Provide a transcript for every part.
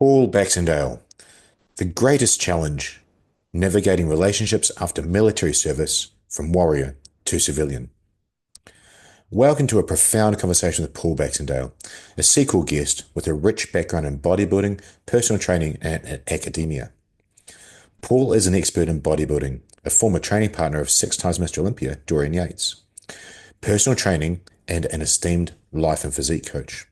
Paul Baxendale, the greatest challenge, navigating relationships after military service from warrior to civilian. Welcome to a profound conversation with Paul Baxendale, a sequel guest with a rich background in bodybuilding, personal training, and academia. Paul is an expert in bodybuilding, a former training partner of 6 times Mr Olympia Dorian Yates, personal training, and an esteemed life and physique coach.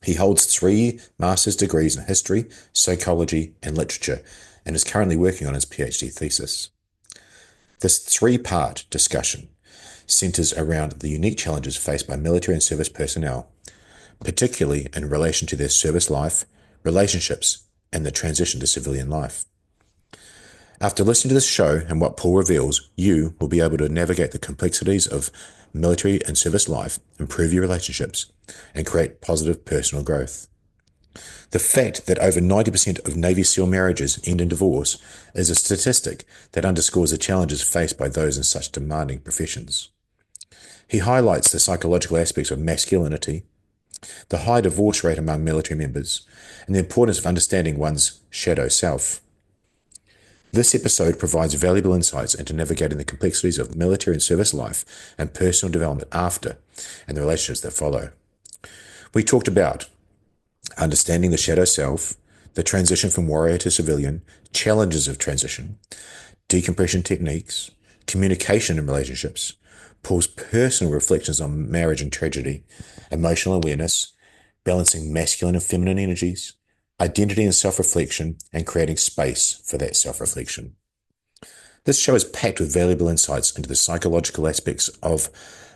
He holds 3 master's degrees in history, psychology, and literature, and is currently working on his PhD thesis. This 3-part discussion centers around the unique challenges faced by military and service personnel, particularly in relation to their service life, relationships, and the transition to civilian life. After listening to this show and what Paul reveals, you will be able to navigate the complexities of military and service life, improve your relationships, and create positive personal growth. The fact that over 90% of Navy SEAL marriages end in divorce is a statistic that underscores the challenges faced by those in such demanding professions. He highlights the psychological aspects of masculinity, the high divorce rate among military members, and the importance of understanding one's shadow self. This episode provides valuable insights into navigating the complexities of military and service life and personal development after and the relationships that follow. We talked about understanding the shadow self, the transition from warrior to civilian, challenges of transition, decompression techniques, communication in relationships, Paul's personal reflections on marriage and tragedy, emotional awareness, balancing masculine and feminine energies, identity and self-reflection, and creating space for that self-reflection. This show is packed with valuable insights into the psychological aspects of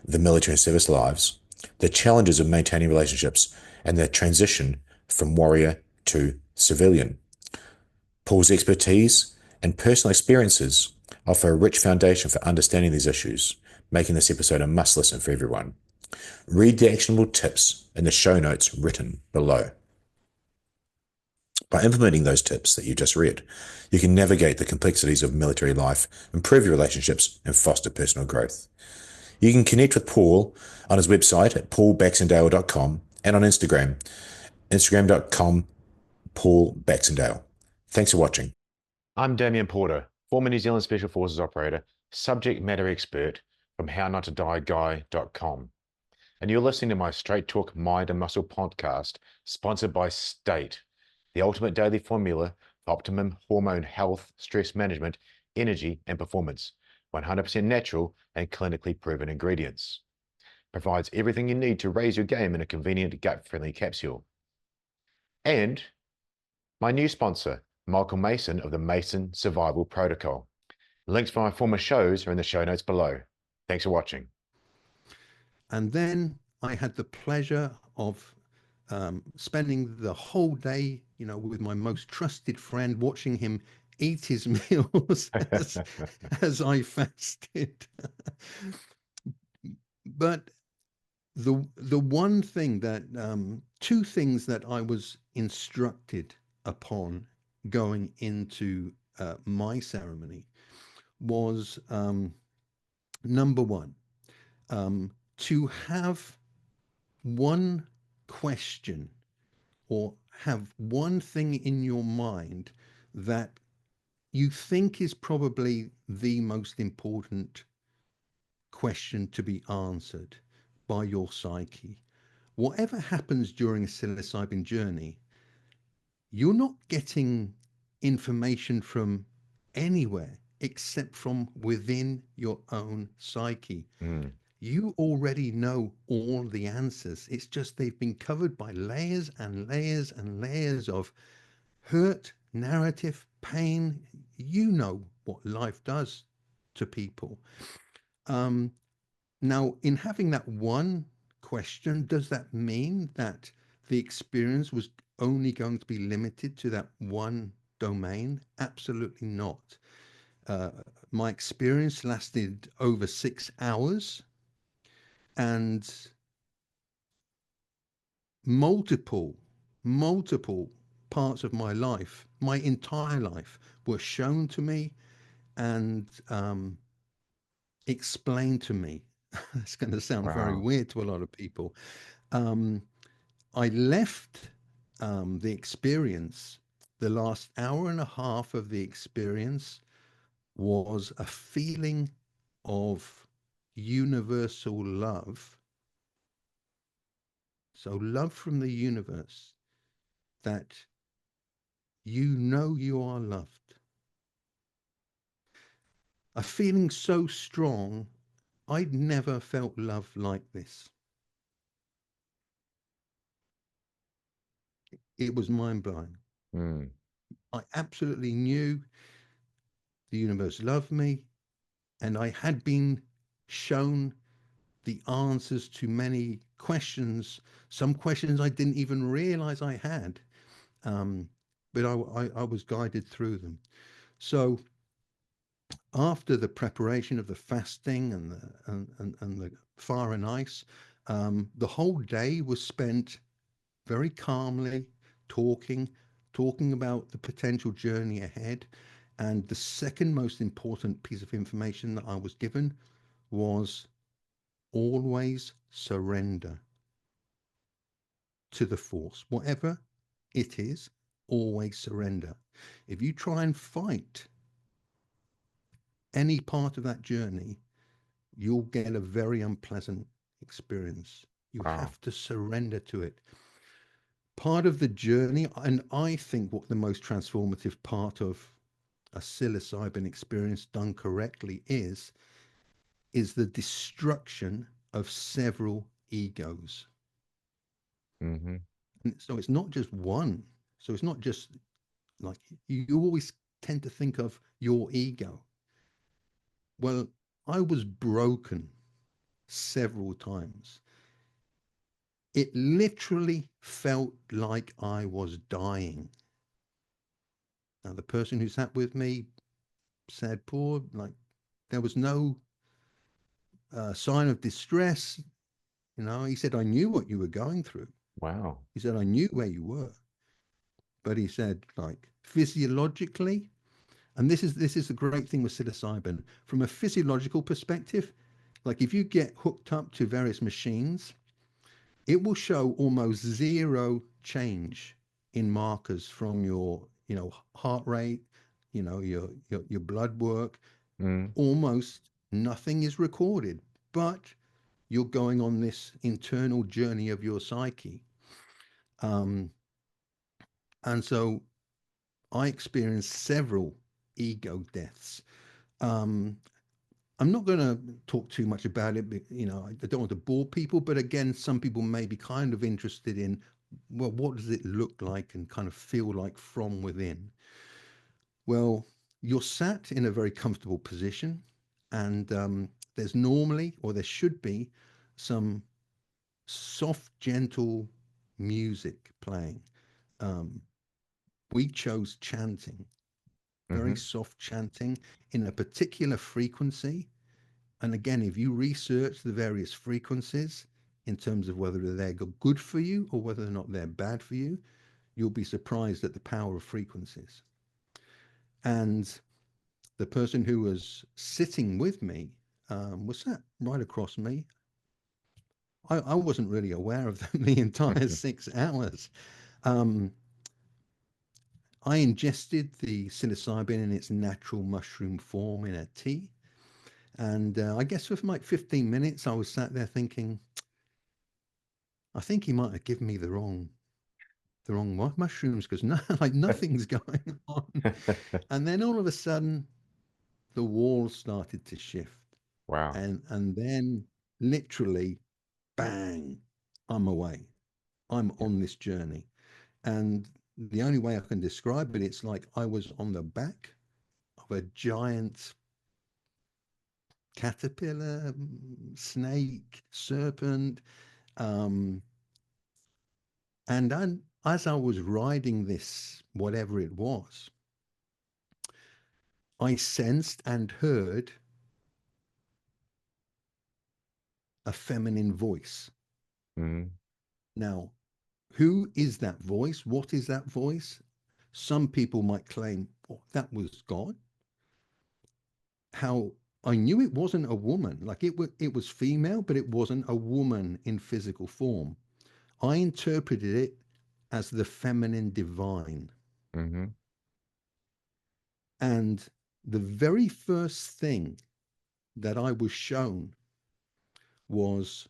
the military and service lives, the challenges of maintaining relationships, and the transition from warrior to civilian. Paul's expertise and personal experiences offer a rich foundation for understanding these issues, making this episode a must listen for everyone. Read the actionable tips in the show notes written below. By implementing those tips that you just read, you can navigate the complexities of military life, improve your relationships, and foster personal growth. You can connect with Paul on his website at paulbaxendale.com and on Instagram, instagram.com Paul Baxendale. Thanks for watching. I'm Damien Porter, former New Zealand Special Forces operator, subject matter expert from HowNotToDieGuy.com. And you're listening to my Straight Talk Mind and Muscle podcast, sponsored by State, the ultimate daily formula for optimum hormone health, stress management, energy, and performance. 100% natural and clinically proven ingredients. Provides everything you need to raise your game in a convenient gut-friendly capsule. And my new sponsor, Michael Mason of the Mason Survival Protocol. Links for my former shows are in the show notes below. Thanks for watching. And then I had the pleasure of spending the whole day, with my most trusted friend, watching him eat his meals as I fasted. But the one thing that, 2 things that I was instructed upon going into my ceremony was, number one, to have one question or have one thing in your mind that you think is probably the most important question to be answered by your psyche. Whatever happens during a psilocybin journey, you're not getting information from anywhere except from within your own psyche. You already know all the answers. It's just they've been covered by layers and layers and layers of hurt, narrative, pain. You know what life does to people. Now, in having that one question, does that mean that the experience was only going to be limited to that one domain? Absolutely not. My experience lasted over 6 hours, and multiple parts of my life, my entire life, were shown to me and explained to me. It's going to sound very weird to a lot of people. I left the experience, the last hour and a half of the experience was a feeling of universal love. So, love from the universe, that you know you are loved. A feeling so strong, I'd never felt love like this. It was mind blowing. Mm. I absolutely knew the universe loved me, and I had been shown the answers to many questions, some questions I didn't even realize I had, um, but I was guided through them. So after the preparation of the fasting and the fire and ice, the whole day was spent very calmly talking, talking about the potential journey ahead. And the second most important piece of information that I was given was always surrender to the force, whatever it is, always surrender. If you try and fight any part of that journey, you'll get a very unpleasant experience. You Wow. have to surrender to it. Part of the journey, and I think what the most transformative part of a psilocybin experience done correctly is the destruction of several egos. Mm-hmm. And so it's not just one. So it's not just like you always tend to think of your ego. Well, I was broken several times. It literally felt like I was dying. Now, the person who sat with me said, "Poor, like there was no sign of distress." You know, he said, "I knew what you were going through." Wow. He said, "I knew where you were." But he said, like physiologically, and this is the great thing with psilocybin from a physiological perspective. Like if you get hooked up to various machines, it will show almost zero change in markers from your, heart rate, your blood work. Mm. Almost nothing is recorded, but you're going on this internal journey of your psyche. Um, and so I experienced several ego deaths. Um, I'm not going to talk too much about it, but, I don't want to bore people. But again, some people may be kind of interested in, well, what does it look like and kind of feel like from within? Well, you're sat in a very comfortable position, and there's normally, or there should be, some soft, gentle music playing. Um, we chose chanting, very Mm-hmm. soft chanting in a particular frequency. And again, if you research the various frequencies in terms of whether they're good for you or whether or not they're bad for you, you'll be surprised at the power of frequencies. And the person who was sitting with me was sat right across me. I wasn't really aware of them the entire 6 hours. Um, I ingested the psilocybin in its natural mushroom form in a tea. And I guess for like 15 minutes, I was sat there thinking, I think he might have given me the wrong mushrooms because no, like nothing's going on. And then all of a sudden, the walls started to shift, Wow. and then literally, bang, I'm away. I'm on this journey, and the only way I can describe it, it's like I was on the back of a giant caterpillar, snake, serpent, um, and then as I was riding this, whatever it was, I sensed and heard a feminine voice. Mm. Now, who is that voice? What is that voice? Some people might claim, oh, that was God. How I knew it wasn't a woman, like it was female, but it wasn't a woman in physical form. I interpreted it as the feminine divine. Mm-hmm. And the very first thing that was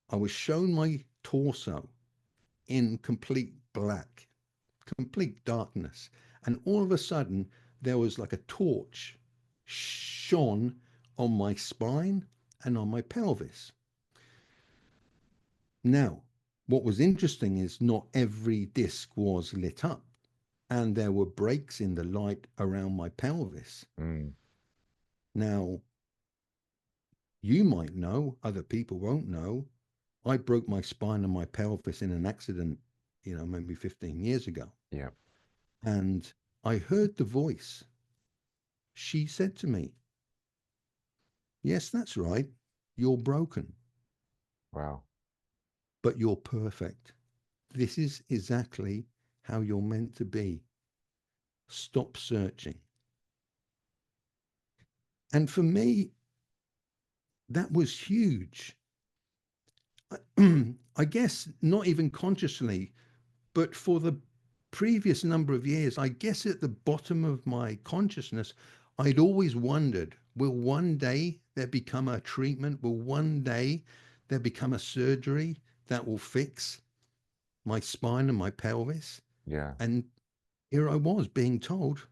I was shown my torso in complete black, complete darkness. And all of a sudden, there was like a torch shone on my spine and on my pelvis. Now, what was interesting is not every disc was lit up, and there were breaks in the light around my pelvis. Mm. Now, you might know, other people won't know. I broke my spine and my pelvis in an accident, maybe 15 years ago. Yeah. And I heard the voice. She said to me, "Yes, that's right. You're broken, Wow. but you're perfect. This is exactly how you're meant to be. Stop searching." And for me, that was huge. I guess not even consciously, but for the previous number of years, I guess at the bottom of my consciousness, I'd always wondered, will one day there become a treatment? Will one day there become a surgery that will fix my spine and my pelvis? Yeah. And here I was being told,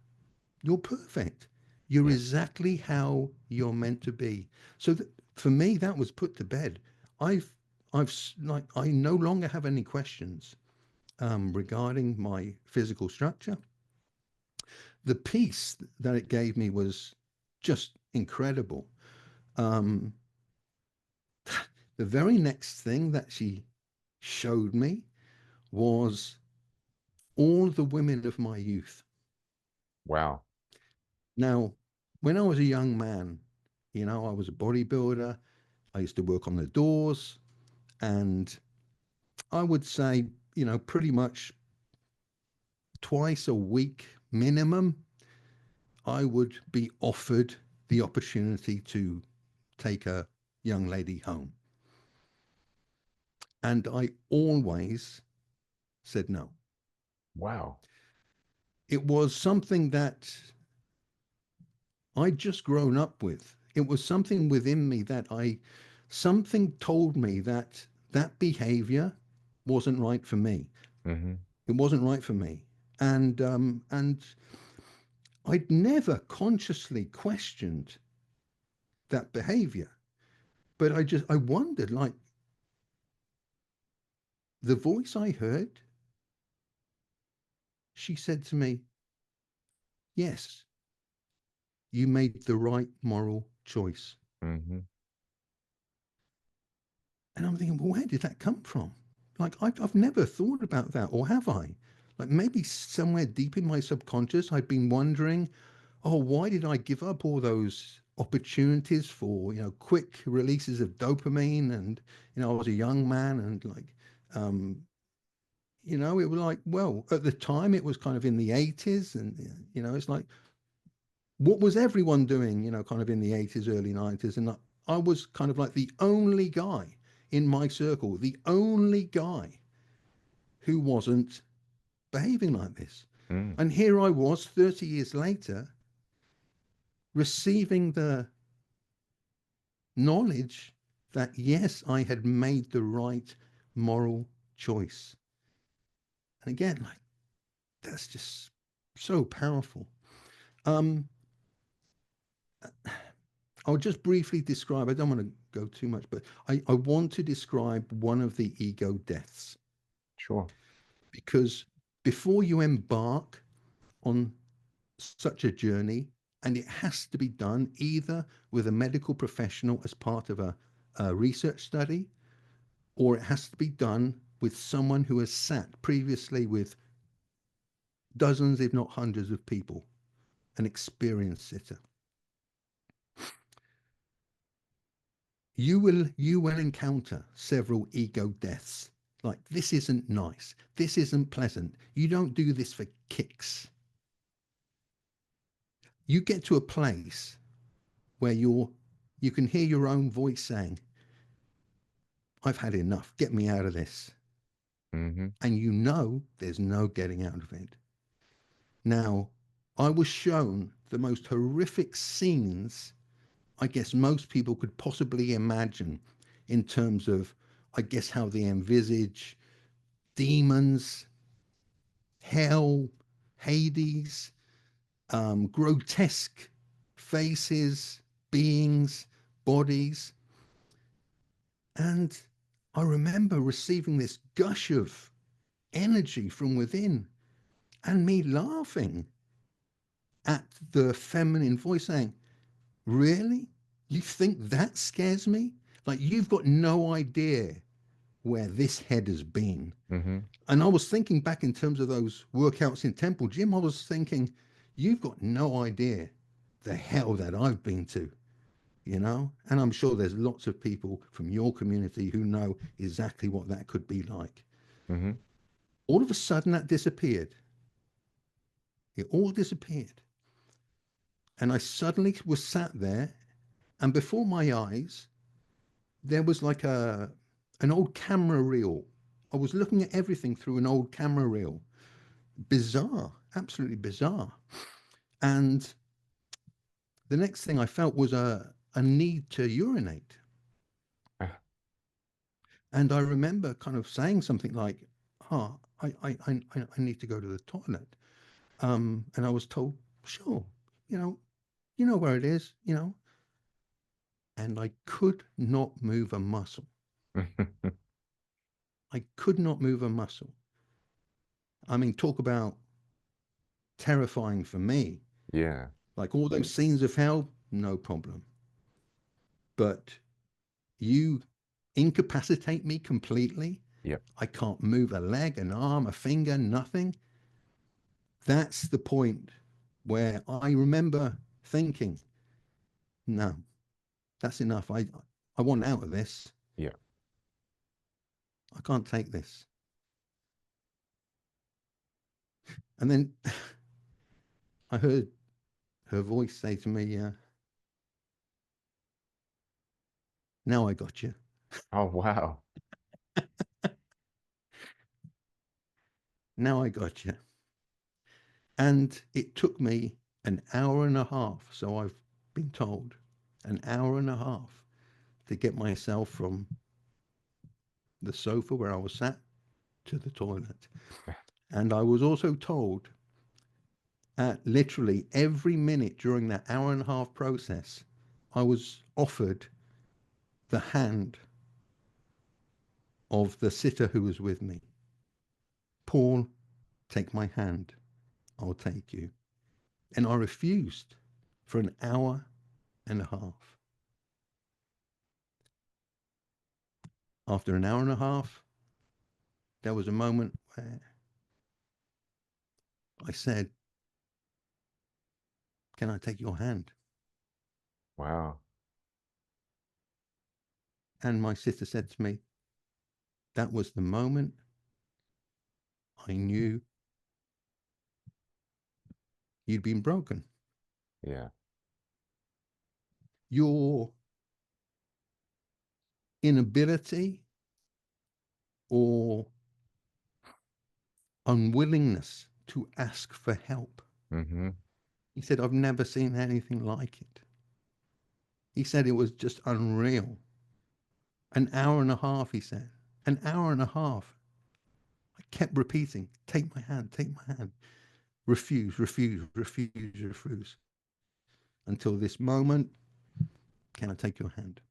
you're perfect. You're Yeah. exactly how you're meant to be. So for me, that was put to bed. I've, I no longer have any questions regarding my physical structure. The peace that it gave me was just incredible. Um, the very next thing that she showed me was all the women of my youth. Wow. Now, when I was a young man, I was a bodybuilder. I used to work on the doors, and I would say, pretty much twice a week minimum, I would be offered the opportunity to take a young lady home. And I always said no. Wow. It was something that I'd just grown up with. It was something within me something told me that that behavior wasn't right for me. Mm-hmm. It wasn't right for me. And I'd never consciously questioned that behavior. But I wondered, like, the voice I heard, she said to me, "Yes, you made the right moral choice." Mm-hmm. And I'm thinking, well, where did that come from? Like, I've never thought about that, or have I? Like, maybe somewhere deep in my subconscious, I'd been wondering, oh, why did I give up all those opportunities for, quick releases of dopamine? And, I was a young man, and like, um, it was like, well, at the time, it was kind of in the 80s. And, it's like, what was everyone doing, kind of in the 80s, early 90s? And I was kind of like the only guy in my circle, the only guy who wasn't behaving like this. Mm. And here I was 30 years later, receiving the knowledge that, yes, I had made the right moral choice. And again, like, that's just so powerful. Um, I'll just briefly describe, I don't want to go too much, but I want to describe one of the ego deaths, Sure. because before you embark on such a journey, and it has to be done either with a medical professional as part of a research study, or it has to be done with someone who has sat previously with dozens, if not hundreds of people, an experienced sitter. You will encounter several ego deaths. Like, this isn't nice. This isn't pleasant. You don't do this for kicks. You get to a place where you can hear your own voice saying, "I've had enough. Get me out of this." Mm-hmm. and you know there's no getting out of it. Now, I was shown the most horrific scenes I guess most people could possibly imagine in terms of, I guess, how they envisage demons, hell, Hades, grotesque faces, beings, bodies. And I remember receiving this gush of energy from within and me laughing at the feminine voice saying, really? You think that scares me? Like, you've got no idea where this head has been. Mm-hmm. And I was thinking back in terms of those workouts in Temple Gym, I was thinking, you've got no idea the hell that I've been to, you know? And I'm sure there's lots of people from your community who know exactly what that could be like. Mm-hmm. All of a sudden, that disappeared. It all disappeared. And I suddenly was sat there, and before my eyes, there was like an old camera reel. I was looking at everything through an old camera reel. Bizarre, absolutely bizarre. And the next thing I felt was a need to urinate. And I remember kind of saying something like, oh, I need to go to the toilet. And I was told, sure, you know, you know where it is, you know. And I could not move a muscle. I could not move a muscle. I mean, talk about terrifying for me. Yeah. Like all those scenes of hell, no problem. But you incapacitate me completely. Yep. I can't move a leg, an arm, a finger, nothing. That's the point where I remember thinking, no, that's enough. I want out of this. Yeah. I can't take this. And then I heard her voice say to me, now I got you. Oh, wow. Now I got you. And it took me an hour and a half, so I've been told, an hour and a half to get myself from the sofa where I was sat to the toilet. And I was also told at literally every minute during that hour and a half process, I was offered the hand of the sitter who was with me. Paul, take my hand. I'll take you. And I refused for an hour and a half. After an hour and a half, there was a moment where I said, can I take your hand? Wow. And my sister said to me, that was the moment I knew you'd been broken. Yeah. Your inability or unwillingness to ask for help. Mm-hmm. He said, I've never seen anything like it. He said it was just unreal. An hour and a half, he said. An hour and a half. I kept repeating, take my hand, take my hand. Refuse, refuse, refuse, refuse. Until this moment, can I take your hand?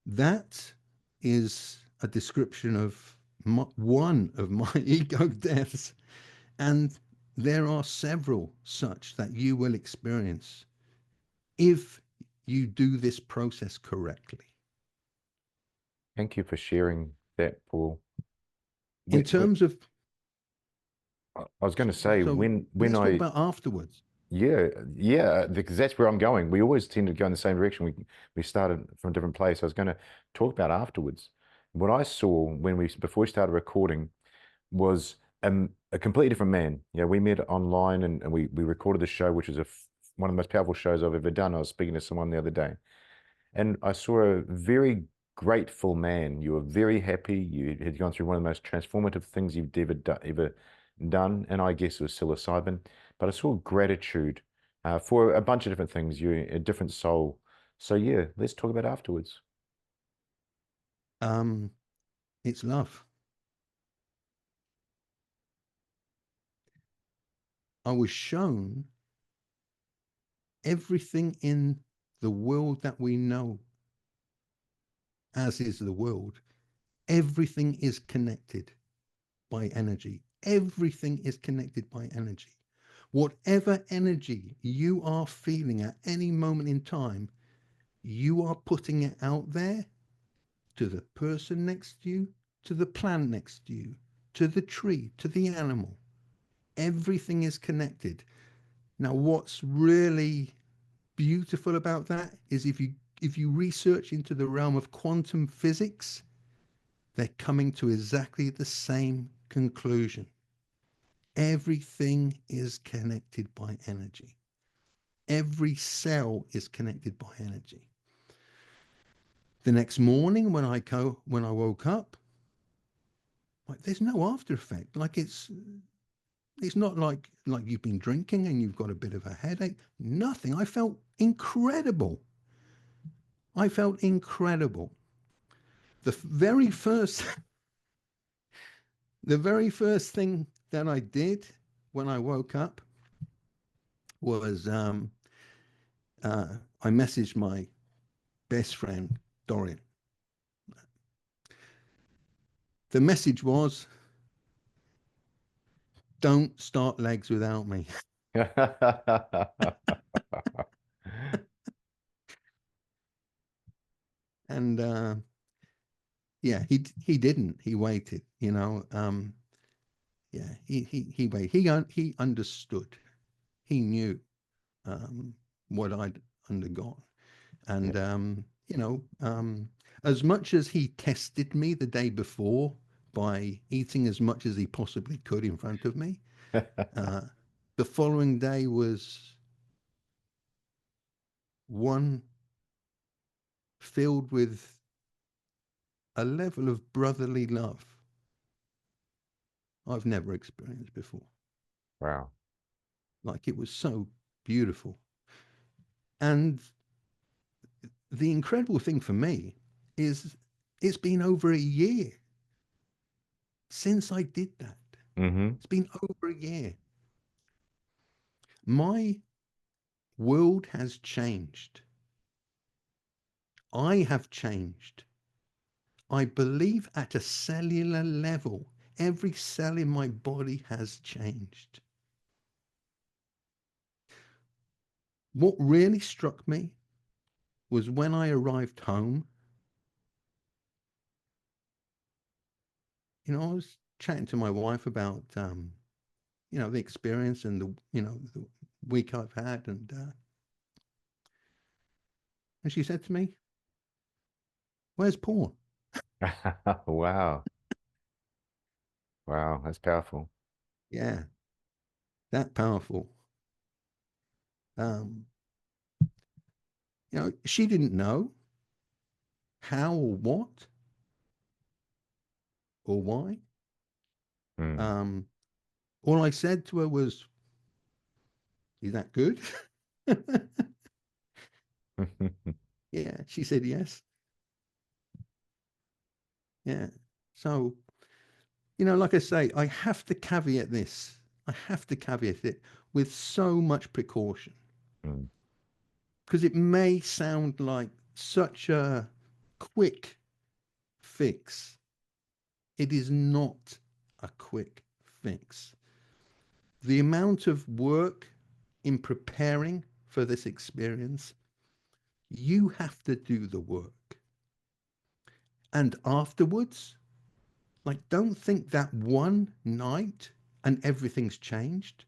That is a description of one of my ego deaths. And there are several such that you will experience if you do this process correctly. Thank you for sharing that, Paul. In terms of, I was going to say so when let's talk I about afterwards. yeah, because that's where I'm going. We always tend to go in the same direction. We started from a different place. I was going to talk about afterwards. What I saw when before we started recording was a completely different man. Yeah, we met online and we recorded the show, which was one of the most powerful shows I've ever done. I was speaking to someone the other day, and I saw a very grateful man. You were very happy. You had gone through one of the most transformative things you've ever done, and I guess it was psilocybin. But I saw gratitude for a bunch of different things. You're a different soul. So yeah, let's talk about afterwards. Um, it's love. I was shown everything in the world that we know, as is the world. Everything is connected by energy. Everything is connected by energy. Whatever energy you are feeling at any moment in time, you are putting it out there to the person next to you, to the plant next to you, to the tree, to the animal. Everything is connected. Now, what's really beautiful about that is if you research into the realm of quantum physics, they're coming to exactly the same conclusion. Everything is connected by energy. Every cell is connected by energy. The next morning when I woke up, like there's no after effect. Like it's not like you've been drinking and you've got a bit of a headache. Nothing. I felt incredible. I felt incredible. The very first the very first thing that I did when I woke up was I messaged my best friend Dorian. The message was, "Don't start legs without me." And yeah, he didn't. He waited. Yeah, he waited. He understood. He knew um, what I'd undergone, and as much as he tested me the day before by eating as much as he possibly could in front of me, uh, the following day was one filled with a level of brotherly love I've never experienced before. Wow. Like it was so beautiful. And the incredible thing for me is it's been over a year since I did that. Hmm. It's been over a year. My world has changed. I have changed. I believe at a cellular level, every cell in my body has changed. What really struck me was when I arrived home. I was chatting to my wife about, the experience and the week I've had, and she said to me, "Where's Paul?" Wow. Wow. That's powerful. Yeah, that powerful. Um, she didn't know how or what or why. Mm. Um, all I said to her was, "Is that good?" Yeah, she said yes. Yeah. So, like I say, I have to caveat this. I have to caveat it with so much precaution Mm. because it may sound like such a quick fix. It is not a quick fix. The amount of work in preparing for this experience, you have to do the work. And afterwards, like, don't think that one night and everything's changed.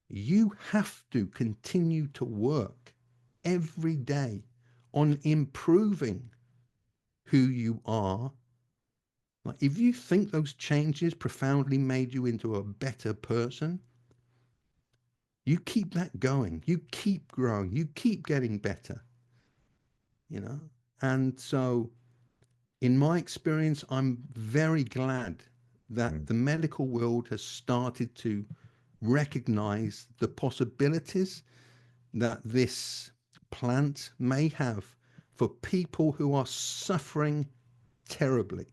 You have to continue to work every day on improving who you are. Like, if you think those changes profoundly made you into a better person, you keep that going. You keep growing. You keep getting better, you know? And so in my experience, I'm very glad that Mm, the medical world has started to recognize the possibilities that this plant may have for people who are suffering terribly.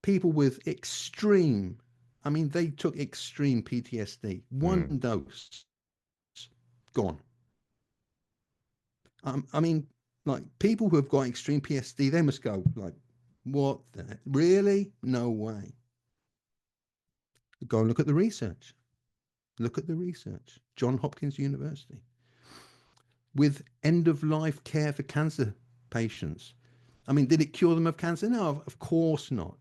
People with extreme, I mean, they took extreme PTSD, one mm, dose, gone. I mean, like people who have got extreme PSD, they must go like, what? Really? No way. Go and look at the research. Look at the research. John Hopkins University with end of life care for cancer patients. I mean, did it cure them of cancer? No, of course not.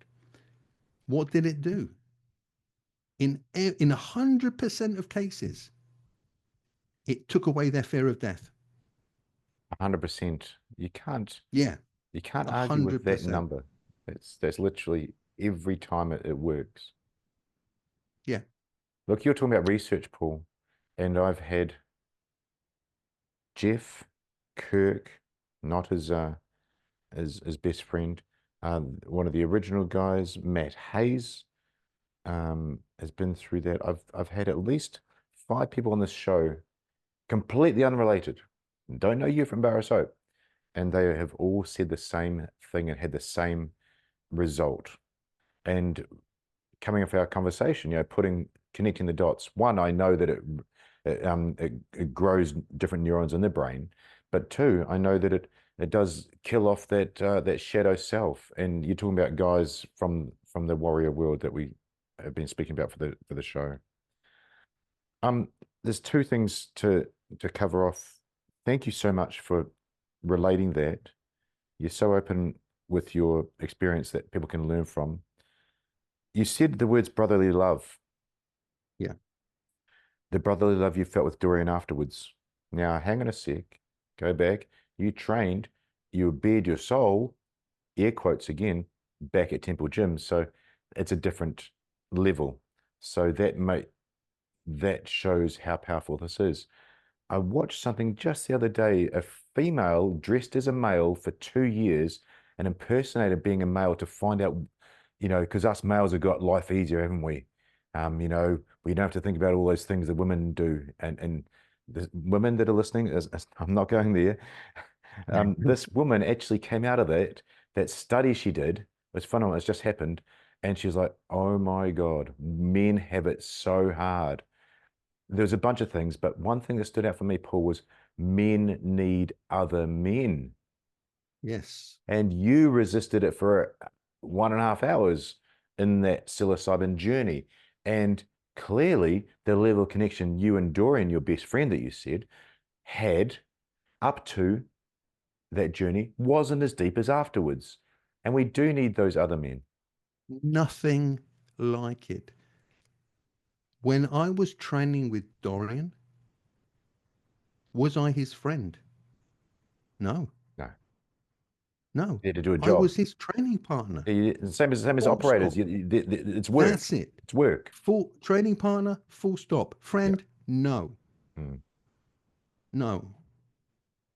What did it do? In 100% of cases, it took away their fear of death. 100%. Yeah, You can't argue with that 100%. number. That's literally every time it works. Yeah, Look, you're talking about research, Paul, and I've had Jeff Kirk, not his best friend, one of the original guys, Matt Hayes, has been through that. I've had at least 5 people on this show, completely unrelated, don't know you from bar of soap, and they have all said the same thing and had the same result. And coming off our conversation, connecting the dots. One, I know that it grows different neurons in the brain, but two, I know that it does kill off that shadow self. And you're talking about guys from the warrior world that we have been speaking about for the show. Um, there's two things to cover off. Thank you so much for relating that. You're so open with your experience that people can learn from. You said the words brotherly love, yeah. the brotherly love you felt with Dorian afterwards. Now, hang on a sec, go back. You trained, you bared your soul, air quotes again, back at Temple Gym. So it's a different level. So that shows how powerful this is. I watched something just the other day, a female dressed as a male for 2 years and impersonated being a male to find out, because us males have got life easier, haven't we? We don't have to think about all those things that women do. And the women that are listening, I'm not going there. This woman actually came out of that study she did. It was phenomenal. It's just happened. And she was like, oh my God, men have it so hard. There was a bunch of things, but one thing that stood out for me, Paul, was men need other men. Yes. And you resisted it for 1.5 hours in that psilocybin journey. And clearly, the level of connection you and Dorian, your best friend that you said, had up to that journey wasn't as deep as afterwards. And we do need those other men. Nothing like it. When I was training with Dorian, was I his friend? No, No, no. you had to do a I job. was his training partner. Same as Full operators. stop. It's work. That's it. It's work. Full training partner, full stop. Yeah. Friend, no, Mm, no.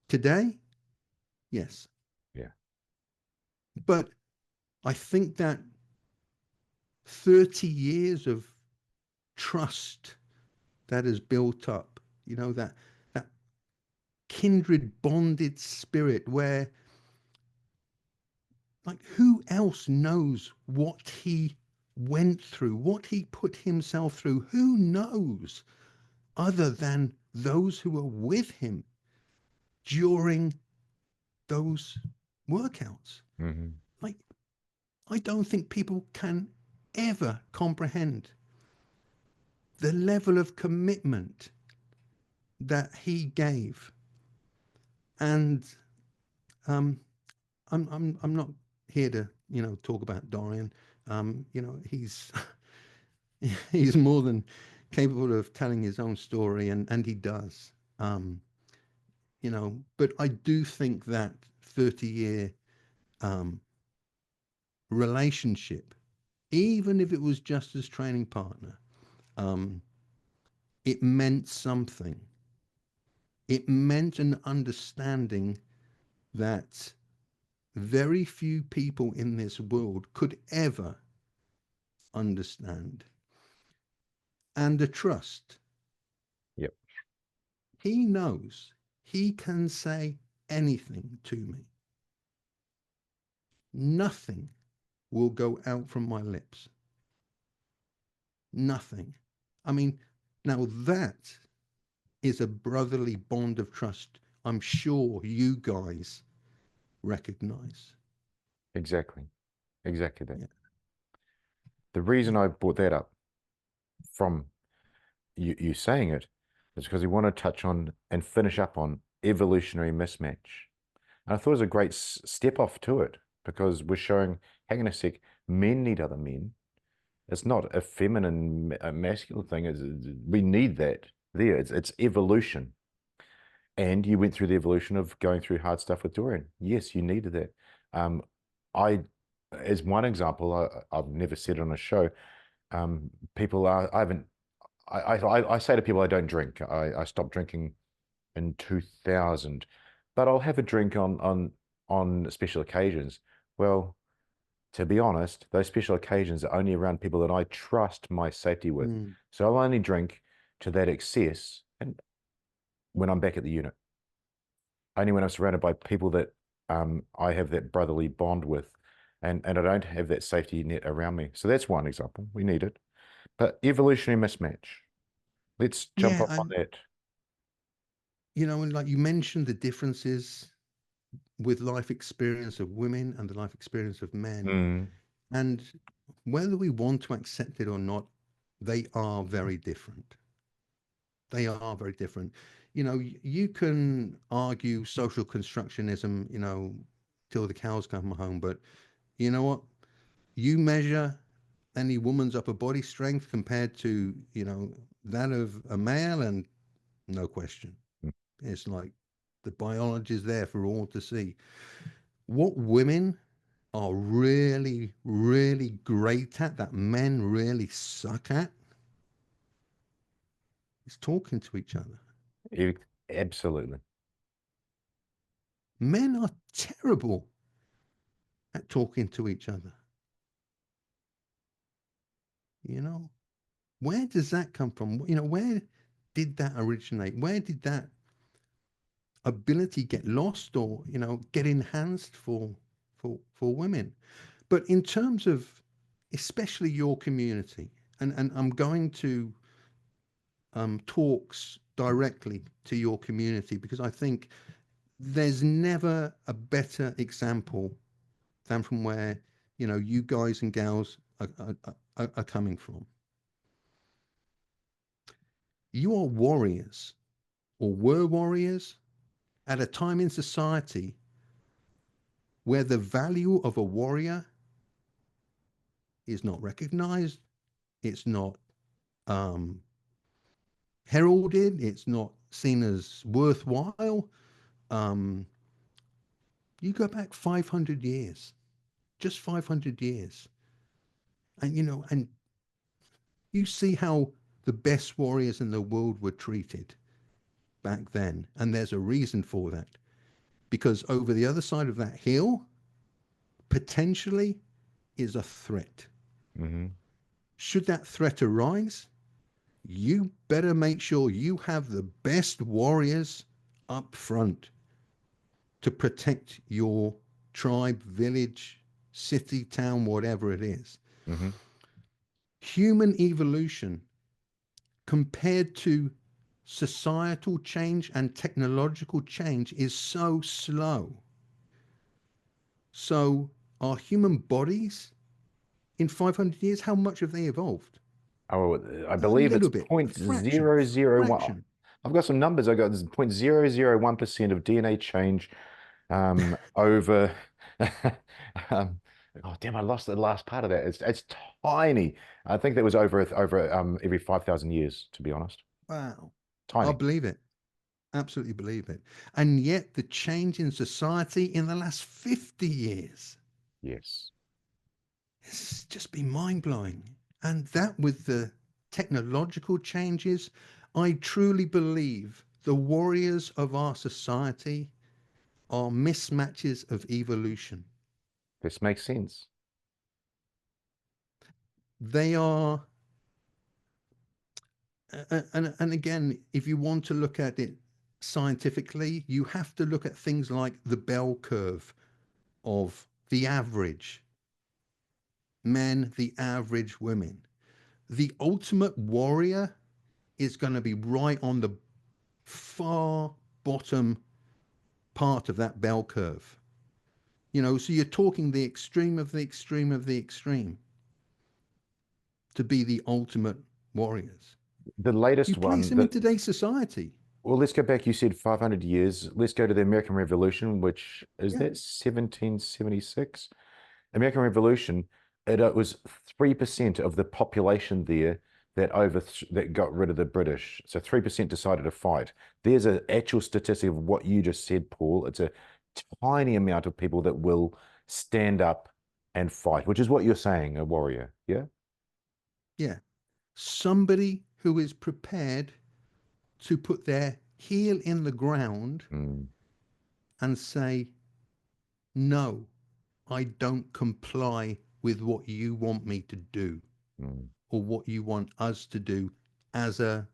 Today, yes. yeah. But I think that 30 years of trust that has built up, that kindred bonded spirit where like who else knows what he went through, what he put himself through? Who knows other than those who were with him during those workouts? Hmm. Like, I don't think people can ever comprehend the level of commitment that he gave. And um, I'm not here to talk about Dorian. He's he's more than capable of telling his own story, and he does. But I do think that 30-year um, relationship, even if it was just as training partner, um, it meant something. It meant an understanding that very few people in this world could ever understand. And the trust. Yep. He knows he can say anything to me. Nothing will go out from my lips. Nothing. I mean, now that is a brotherly bond of trust I'm sure you guys recognize. Exactly. Exactly that. Yeah. The reason Yeah. I brought that up from you saying it is because we want to touch on and finish up on evolutionary mismatch. And I thought it was a great step off to it because we're showing, hang on a sec, men need other men. It's not a feminine, a masculine thing. We need that there. It's evolution. And you went through the evolution of going through hard stuff with Dorian. Yes, you needed that. Um, I, as one example, I've never said on a show, people are, I haven't, I say to people I don't drink. I stopped drinking in 2000, but I'll have a drink on special occasions. Well, to be honest, those special occasions are only around people that I trust my safety with. Mm. So I'll only drink to that excess and when I'm back at the unit. Only when I'm surrounded by people that I have that brotherly bond with and I don't have that safety net around me. So that's one example. We need it. But evolutionary mismatch. Let's jump Yeah. off on And, that. and like you mentioned the differences with life experience of women and the life experience of men. Mm, And whether we want to accept it or not, they are very different. They are very different. You can argue social constructionism, till the cows come home, but you know what? You measure any woman's upper body strength compared to, that of a male, and no question. mm. It's like the biology is there for all to see. What women are really, really great at, that men really suck at, is talking to each other. Absolutely. Men are terrible at talking to each other. You know, where does that come from? Where did that originate? Where did that ability get lost or, get enhanced for women? But in terms of especially your community, and I'm going to talks directly to your community because I think there's never a better example than from where you guys and gals are coming from. You are warriors or were warriors at a time in society where the value of a warrior is not recognized, it's not um, heralded, it's not seen as worthwhile. Um, you go back 500 years, just 500 years, and and you see how the best warriors in the world were treated back then, and there's a reason for that, because over the other side of that hill potentially is a threat. Hmm. Should that threat arise, you better make sure you have the best warriors up front to protect your tribe, village, city, town, whatever it is. Hmm. Human evolution compared to societal change and technological change is so slow. So, our human bodies in 500 years, how much have they evolved? Oh, I A believe it's little bit, a point fraction, zero zero one. fraction. I've got some numbers. I got this 0.001% of DNA change over oh damn, I lost the last part of that. It's tiny. I think that was over every 5,000 years, to be honest. Wow. I Tiny. believe it. Absolutely believe it. And yet, the change in society in the last 50 years, Yes. it's just been mind blowing. And that with the technological changes, I truly believe the warriors of our society are mismatches of evolution. This makes sense. They are, and again, if you want to look at it scientifically, you have to look at things like the bell curve of the average men, the average women. The ultimate warrior is going to be right on the far bottom part of that bell curve. You know, so you're talking the extreme of the extreme of the extreme to be the ultimate warriors. The You latest place one them in that, today's society. well, let's go back. You said 500 years. Let's go to the American Revolution, which is Yeah. that 1776? American Revolution, it was 3% of the population there that got rid of the British. So 3% decided to fight. There's an actual statistic of what you just said, Paul. It's a tiny amount of people that will stand up and fight, which is what you're saying, a warrior. Yeah. Yeah. Somebody who is prepared to put their heel in the ground Mm, and say, no, I don't comply with what you want me to do mm, or what you want us to do as a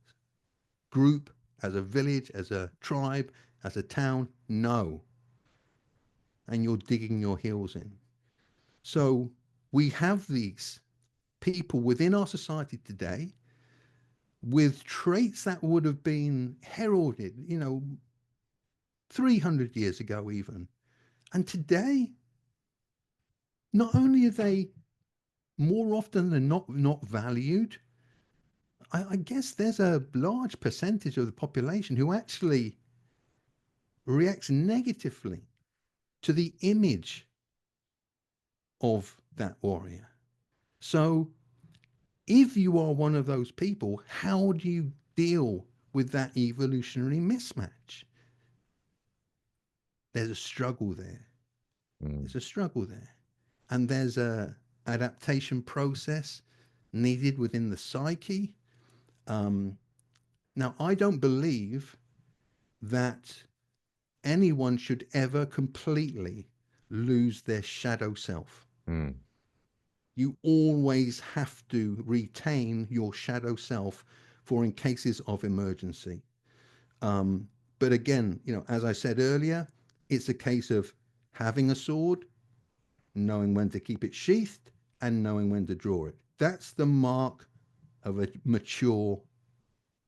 group, as a village, as a tribe, as a town. No. And you're digging your heels in. So we have these people within our society today with traits that would have been heralded, 300 years ago, even. And today, not only are they more often than not valued, I guess there's a large percentage of the population who actually reacts negatively to the image of that warrior. So if you are one of those people, how do you deal with that evolutionary mismatch? There's a struggle there. mm, There's a struggle there. And there's a adaptation process needed within the psyche. Um, Now, I don't believe that anyone should ever completely lose their shadow self. mm, You always have to retain your shadow self for in cases of emergency. Um, but again, as I said earlier, it's a case of having a sword, knowing when to keep it sheathed, and knowing when to draw it. That's the mark of a mature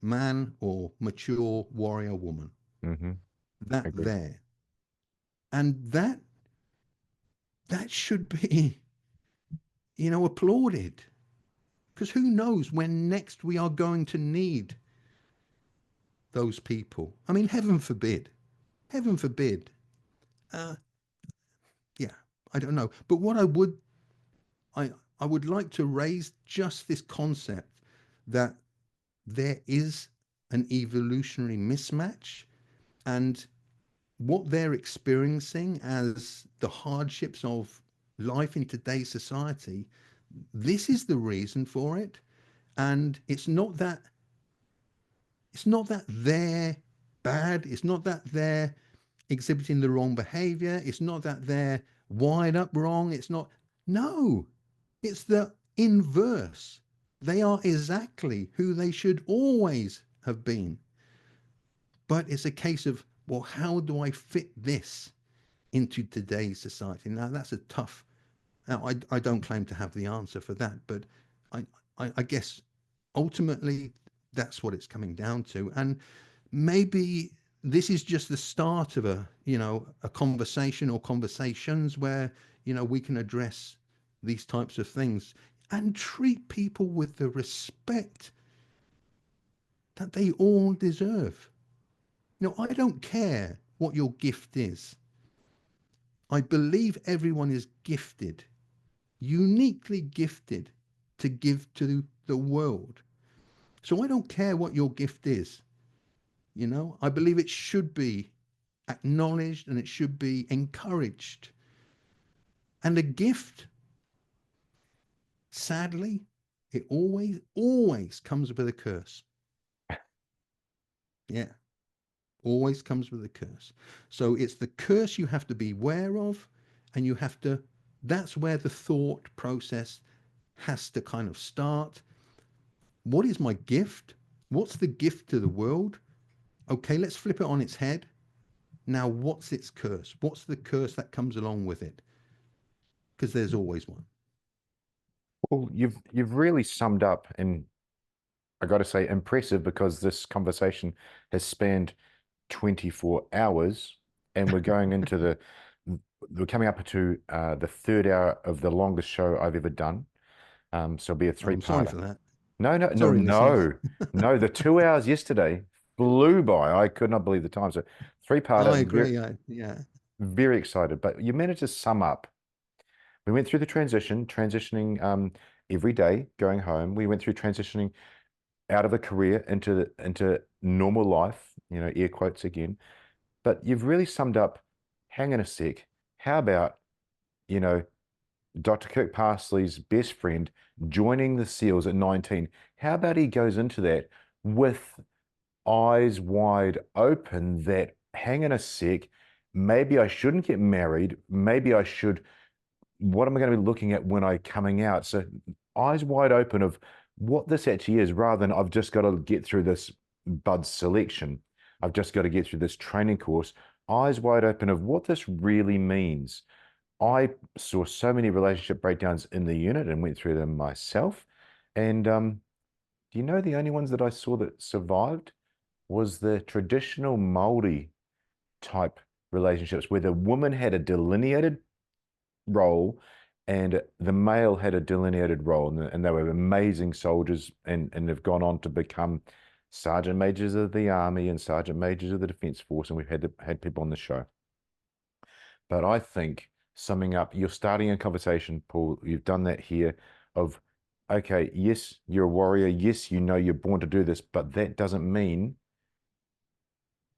man or mature warrior woman. mm-hmm. That Agree. there. And that should be, applauded. Because who knows when next we are going to need those people. I mean, heaven forbid. Heaven forbid. Uh, yeah, I don't know. But what I would like to raise just this concept that there is an evolutionary mismatch, and what they're experiencing as the hardships of life in today's society, this is the reason for it. And it's not that they're bad, it's not that they're exhibiting the wrong behavior, it's not that they're wired up wrong, it's not. No, it's the inverse. They are exactly who they should always have been. But it's a case of, well, how do I fit this into today's society? Now, that's a tough. Now, I don't claim to have the answer for that, but I, I guess ultimately that's what it's coming down to. And maybe this is just the start of a conversation or conversations where, we can address these types of things and treat people with the respect that they all deserve. I don't care what your gift is. I believe everyone is gifted, uniquely gifted to give to the world. So I don't care what your gift is. I believe it should be acknowledged and it should be encouraged. And a gift, sadly, it always comes with a curse. Yeah. Always comes with a curse. So it's the curse you have to be aware of, and you have to, that's where the thought process has to kind of start. What is my gift? What's the gift to the world? Okay, let's flip it on its head. Now, what's its curse? What's the curse that comes along with it? Because there's always one. Well, you've really summed up, and I got to say impressive, because this conversation has spanned 24 hours, and we're going into we're coming up to the third hour of the longest show I've ever done. So it'll be a Oh, I'm sorry three-parter. for that. No, no, no, Sorry, listeners. no, no. The 2 hours yesterday flew by. I could not believe the time. So I three-parter, very, agree. Yeah. very excited. But you managed to sum up. We went through the transitioning every day going home. We went through transitioning out of a career into normal life, air quotes again. But you've really summed up, hang on a sec, how about, you know, Dr. Kirk Parsley's best friend joining the SEALs at 19? How about he goes into that with eyes wide open that, hang on a sec, maybe I shouldn't get married, maybe I should, what am I going to be looking at when I coming out? So eyes wide open of what this actually is, rather than I've just got to get through this bud selection. I've just got to get through this training course. Eyes wide open of what this really means. I saw so many relationship breakdowns in the unit and went through them myself. And do you know the only ones that I saw that survived was the traditional Maori type relationships, where the woman had a delineated role and the male had a delineated role, and they were amazing soldiers, and they've gone on to become sergeant majors of the army and sergeant majors of the defense force, and we've had people on the show. But I think, summing up, you're starting a conversation, Paul. You've done that here of, okay, yes, you're a warrior. Yes, you're born to do this, but that doesn't mean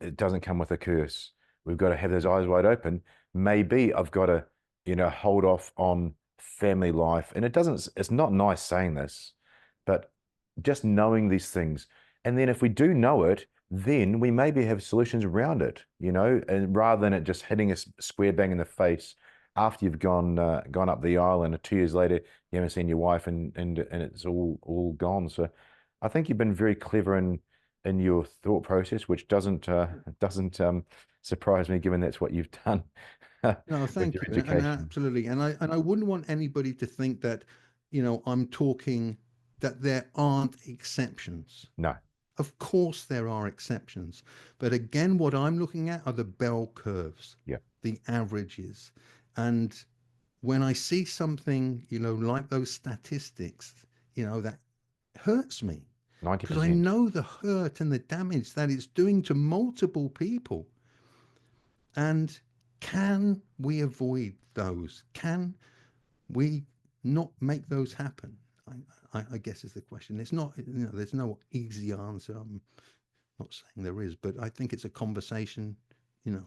it doesn't come with a curse. We've got to have those eyes wide open. Maybe I've got to, hold off on family life. And it's not nice saying this, but just knowing these things. And then if we do know it, then we maybe have solutions around it, and rather than it just hitting us square bang in the face after you've gone up the aisle, and 2 years later you haven't seen your wife, and it's all gone. So I think you've been very clever in your thought process, which doesn't surprise me, given that's what you've done No, with thank your you. And education. absolutely. And I wouldn't want anybody to think that, I'm talking that there aren't exceptions. No, Of course, there are exceptions. But again, what I'm looking at are the bell curves, yeah, the averages. And when I see something, like those statistics, that hurts me, ninety because I percent. know the hurt and the damage that it's doing to multiple people. And can we avoid those? Can we not make those happen? I guess is the question. It's not, there's no easy answer. I'm not saying there is, but I think it's a conversation, you know,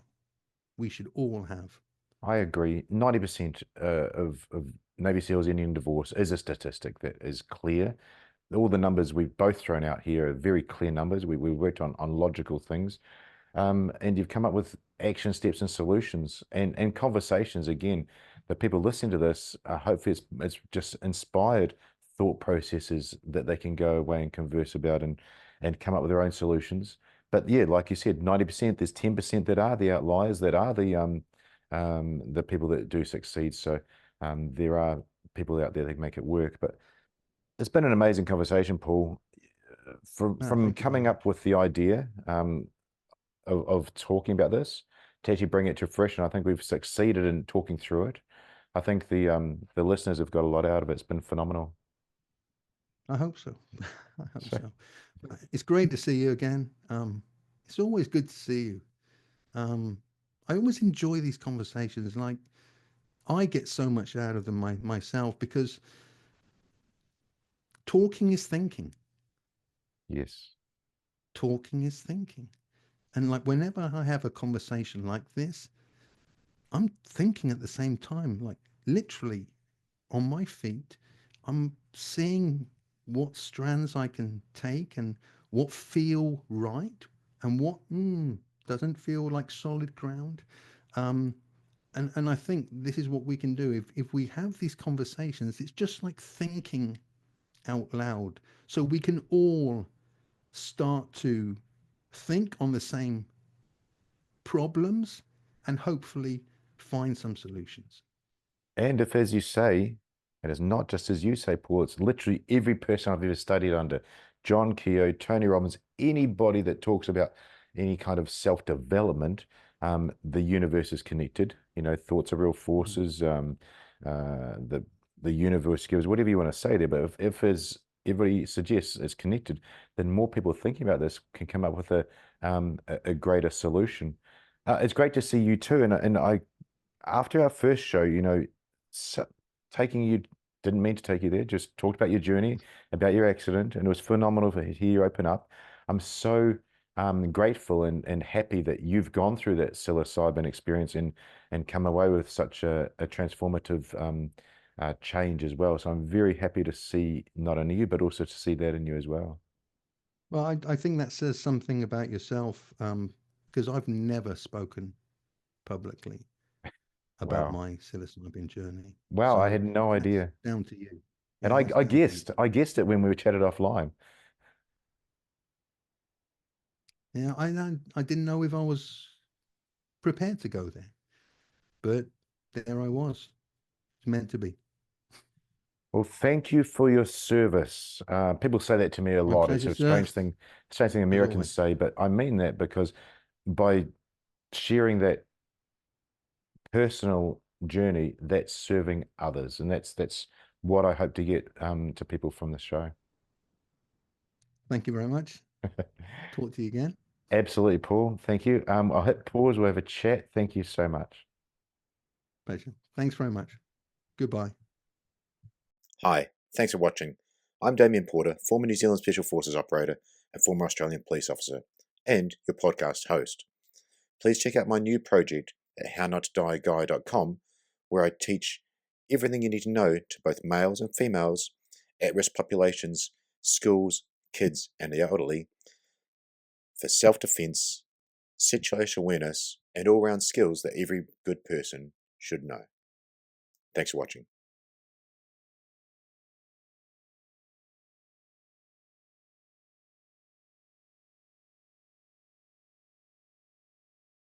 we should all have. I agree. 90% of Navy SEALs ending in divorce is a statistic that is clear. All the numbers we've both thrown out here are very clear numbers. We worked on logical things. And you've come up with action steps and solutions, and conversations, again, that people listening to this, hopefully it's just inspired thought processes that they can go away and converse about, and come up with their own solutions. But yeah, like you said, 90%, there's 10% that are the outliers, that are the people that do succeed. So there are people out there that make it work. But it's been an amazing conversation, Paul. From Thank you very coming up much. with the idea, of talking about this, to actually bring it to fruition, I think we've succeeded in talking through it. I think the listeners have got a lot out of it. It's been phenomenal. I hope so. I hope So so. It's great to see you again. It's always good to see you. Um, I always enjoy these conversations. Like, I get so much out of them myself, because talking is thinking. yes, Talking is thinking. And like, whenever I have a conversation like this, I'm thinking at the same time, like literally on my feet. I'm seeing what strands I can take, and what feel right, and what doesn't feel like solid ground. Um, and I think this is what we can do if we have these conversations. It's just like thinking out loud, so we can all start to think on the same problems and hopefully find some solutions. And if, as you say, and it's not just as you say, Paul, it's literally every person I've ever studied under, John Keogh, Tony Robbins, anybody that talks about any kind of self-development, the universe is connected. You know, thoughts are real forces. The universe gives whatever you want to say there. But if as everybody suggests it's connected, then more people thinking about this can come up with a greater solution. It's great to see you too, and I after our first show, you know, so, taking you didn't mean to take you there, just talked about your journey, about your accident, and it was phenomenal to hear you open up. I'm so grateful and happy that you've gone through that psilocybin experience and come away with such a transformative change as well. So I'm very happy to see not only you, but also to see that in you as well. Well, I think that says something about yourself, because I've never spoken publicly about Wow. my psilocybin journey. Wow, I So had no that's idea. down to you. And Yeah, that's down to you. I guessed it when we were chatted offline. Yeah, I didn't know if I was prepared to go there, but there I was. It's meant to be. Well, thank you for your service. People say that to me a My lot. It's pleasure, a sir. strange thing As Americans always. say, but I mean that because by sharing that personal journey, that's serving others, and that's what I hope to get to people from the show. Thank you very much. Talk to you again. Absolutely, Paul. Thank you. I'll hit pause. We'll have a chat. Thank you so much. Pleasure. Thanks very much. Goodbye. Hi, thanks for watching. I'm Damien Porter, former New Zealand Special Forces operator and former Australian police officer, and your podcast host. Please check out my new project at hownottoDieAguy.com, where I teach everything you need to know to both males and females, at-risk populations, schools, kids, and the elderly for self-defense, situational awareness, and all-round skills that every good person should know. Thanks for watching.